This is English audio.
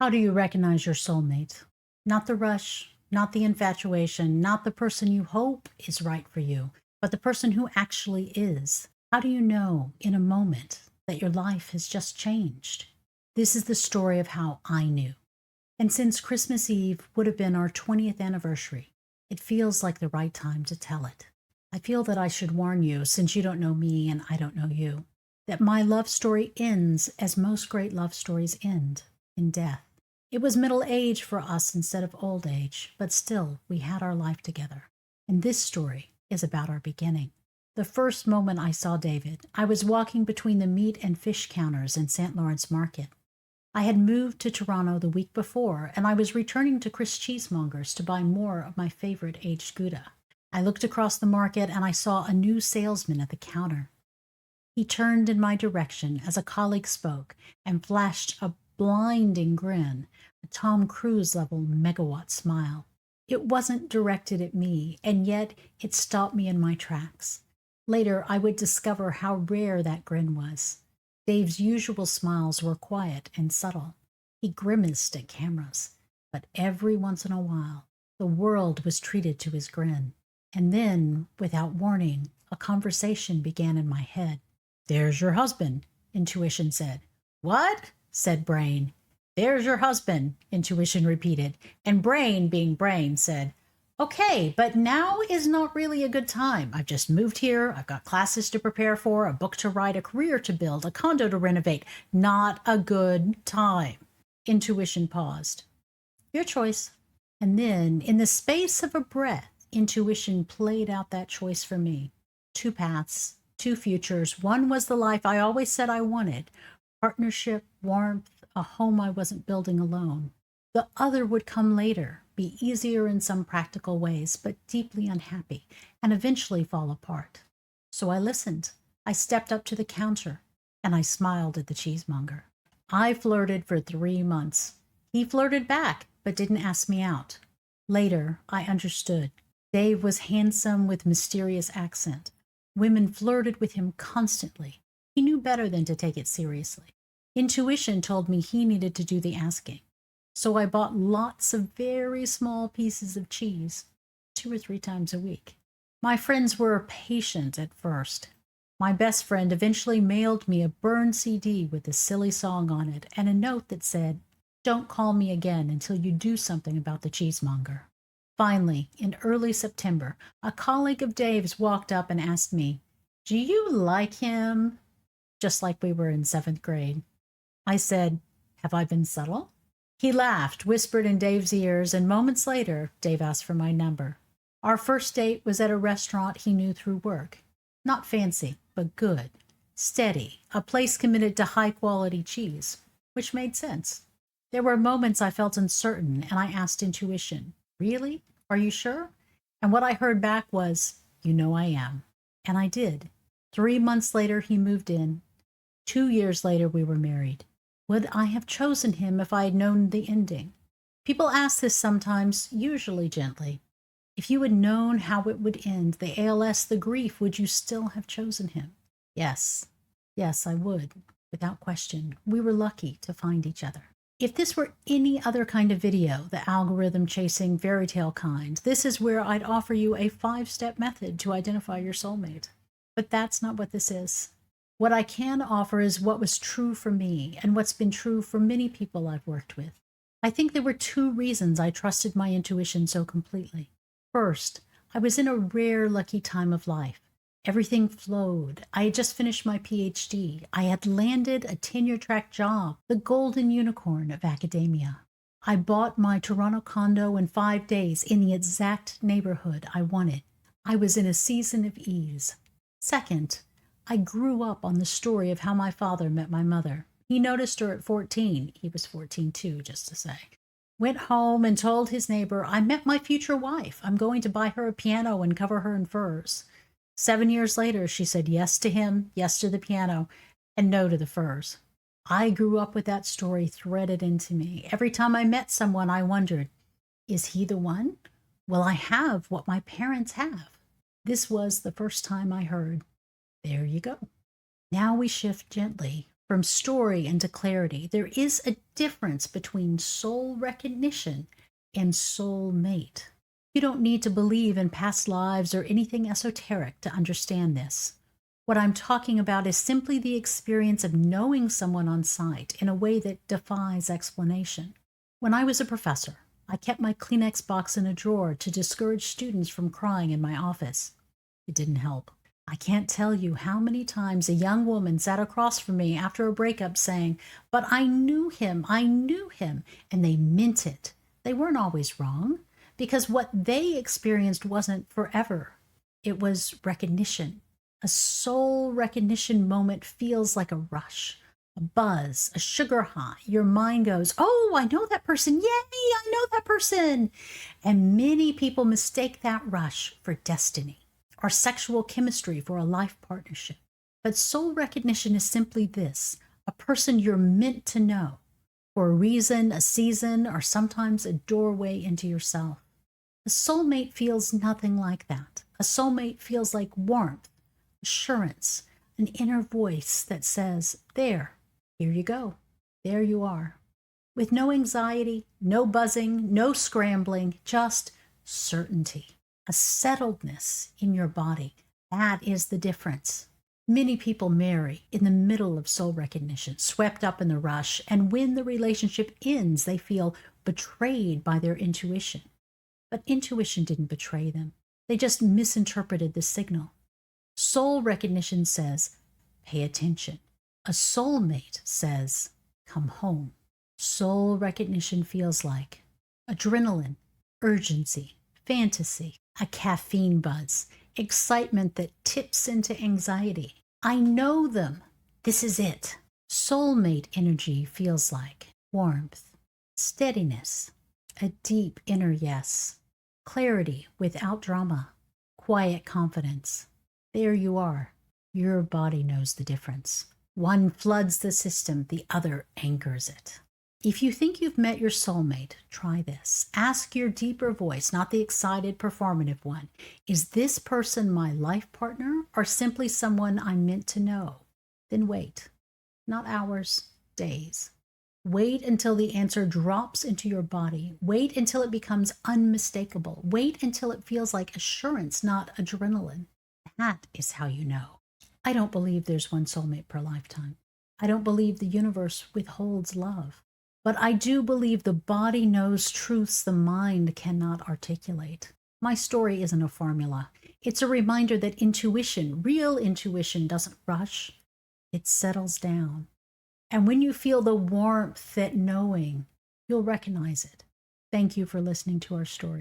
How do you recognize your soulmate? Not the rush, not the infatuation, not the person you hope is right for you, but the person who actually is. How do you know in a moment that your life has just changed? This is the story of how I knew. And since Christmas Eve would have been our 20th anniversary, it feels like the right time to tell it. I feel that I should warn you, since you don't know me and I don't know you, that my love story ends as most great love stories end, in death. It was middle age for us instead of old age, but still, we had our life together. And this story is about our beginning. The first moment I saw David, I was walking between the meat and fish counters in St. Lawrence Market. I had moved to Toronto the week before, and I was returning to Chris Cheesemonger's to buy more of my favorite aged Gouda. I looked across the market and I saw a new salesman at the counter. He turned in my direction as a colleague spoke and flashed a blinding grin, a Tom Cruise level megawatt smile. It wasn't directed at me, and yet it stopped me in my tracks. Later, I would discover how rare that grin was. Dave's usual smiles were quiet and subtle. He grimaced at cameras, but every once in a while, the world was treated to his grin. And then, without warning, a conversation began in my head. "There's your husband," intuition said. "What?" said brain. "There's your husband," intuition repeated, and brain, being brain, said, "Okay, but now is not really a good time. I've just moved here. I've got classes to prepare for, a book to write, a career to build, a condo to renovate. Not a good time." Intuition paused. "Your choice." And then, in the space of a breath, intuition played out that choice for me. Two paths, two futures. One was the life I always said I wanted: partnership, warmth, a home I wasn't building alone. The other would come later, be easier in some practical ways, but deeply unhappy, and eventually fall apart. So I listened. I stepped up to the counter, and I smiled at the cheesemonger. I flirted for 3 months. He flirted back, but didn't ask me out. Later, I understood. Dave was handsome with mysterious accent. Women flirted with him constantly. He knew better than to take it seriously. Intuition told me he needed to do the asking. So I bought lots of very small pieces of cheese, 2 or 3 times a week. My friends were patient at first. My best friend eventually mailed me a burned CD with a silly song on it and a note that said, "Don't call me again until you do something about the cheesemonger." Finally, in early September, a colleague of Dave's walked up and asked me, "Do you like him?" Just like we were in 7th grade. I said, "Have I been subtle?" He laughed, whispered in Dave's ears, and moments later, Dave asked for my number. Our first date was at a restaurant he knew through work. Not fancy, but good. Steady, a place committed to high-quality cheese, which made sense. There were moments I felt uncertain, and I asked intuition, "Really? Are you sure?" And what I heard back was, "You know I am." And I did. 3 months later, he moved in. 2 years later, we were married. Would I have chosen him if I had known the ending? People ask this sometimes, usually gently. If you had known how it would end, the ALS, the grief, would you still have chosen him? Yes. Yes, I would, without question. We were lucky to find each other. If this were any other kind of video, the algorithm chasing fairy tale kind, this is where I'd offer you a 5-step method to identify your soulmate. But that's not what this is. What I can offer is what was true for me and what's been true for many people I've worked with. I think there were 2 reasons I trusted my intuition so completely. First, I was in a rare, lucky time of life. Everything flowed. I had just finished my PhD. I had landed a tenure-track job, the golden unicorn of academia. I bought my Toronto condo in 5 days in the exact neighborhood I wanted. I was in a season of ease. Second, I grew up on the story of how my father met my mother. He noticed her at 14. He was 14 too, just to say. Went home and told his neighbor, "I met my future wife. I'm going to buy her a piano and cover her in furs." 7 years later, she said yes to him, yes to the piano, and no to the furs. I grew up with that story threaded into me. Every time I met someone, I wondered, is he the one? Will I have what my parents have? This was the first time I heard, "There you go." Now we shift gently. from story into clarity. There is a difference between soul recognition and soulmate. You don't need to believe in past lives or anything esoteric to understand this. What I'm talking about is simply the experience of knowing someone on sight in a way that defies explanation. When I was a professor, I kept my Kleenex box in a drawer to discourage students from crying in my office. It didn't help. I can't tell you how many times a young woman sat across from me after a breakup saying, "But I knew him, and they meant it. They weren't always wrong, because what they experienced wasn't forever. It was recognition. A soul recognition moment feels like a rush, a buzz, a sugar high. Your mind goes, "Oh, I know that person. Yay, I know that person." And many people mistake that rush for destiny, or sexual chemistry for a life partnership. But soul recognition is simply this: a person you're meant to know for a reason, a season, or sometimes a doorway into yourself. A soulmate feels nothing like that. A soulmate feels like warmth, assurance, an inner voice that says, "There, here you go. There you are." With no anxiety, no buzzing, no scrambling, just certainty, a settledness in your body. That is the difference. Many people marry in the middle of soul recognition, swept up in the rush, and when the relationship ends, they feel betrayed by their intuition. But intuition didn't betray them. They just misinterpreted the signal. Soul recognition says, "Pay attention." A soulmate says, "Come home." Soul recognition feels like adrenaline, urgency, fantasy, a caffeine buzz, excitement that tips into anxiety. I know them. This is it. Soulmate energy feels like warmth, steadiness, a deep inner yes, clarity without drama, quiet confidence. There you are. Your body knows the difference. One floods the system, the other anchors it. If you think you've met your soulmate, try this. Ask your deeper voice, not the excited, performative one. Is this person my life partner or simply someone I'm meant to know? Then wait. Not hours, days. Wait until the answer drops into your body. Wait until it becomes unmistakable. Wait until it feels like assurance, not adrenaline. That is how you know. I don't believe there's one soulmate per lifetime. I don't believe the universe withholds love. But I do believe the body knows truths the mind cannot articulate. My story isn't a formula. It's a reminder that intuition, real intuition, doesn't rush. It settles down. And when you feel the warmth, that knowing, you'll recognize it. Thank you for listening to our story.